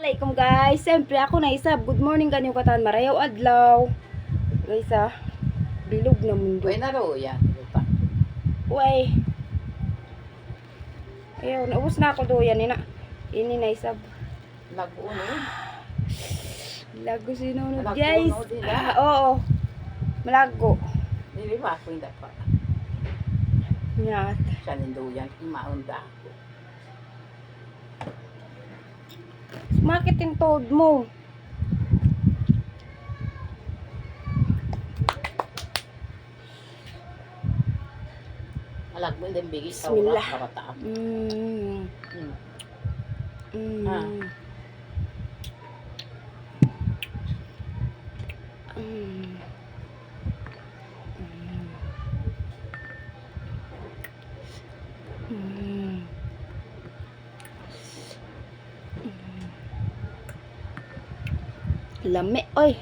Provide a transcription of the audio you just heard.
Assalamualaikum guys. Siyempre ako na isab. Good morning kanyo katan marayaw adlaw. Guys bilog na mundo. Uy, naro yan. Uy. Ayaw, naubos na ako doyan ina. Ini na isab. Nag-uno. Lago sinunod Malago, guys. no, di na? Oo. Malago. Hindi ba ako hindi pa. Nyat. Siya ninduyan. Imaunda. Sumakit yung toad mo. Alag mo din bigay sa Bismillah. urak kabataan. Ah. Lami, oy.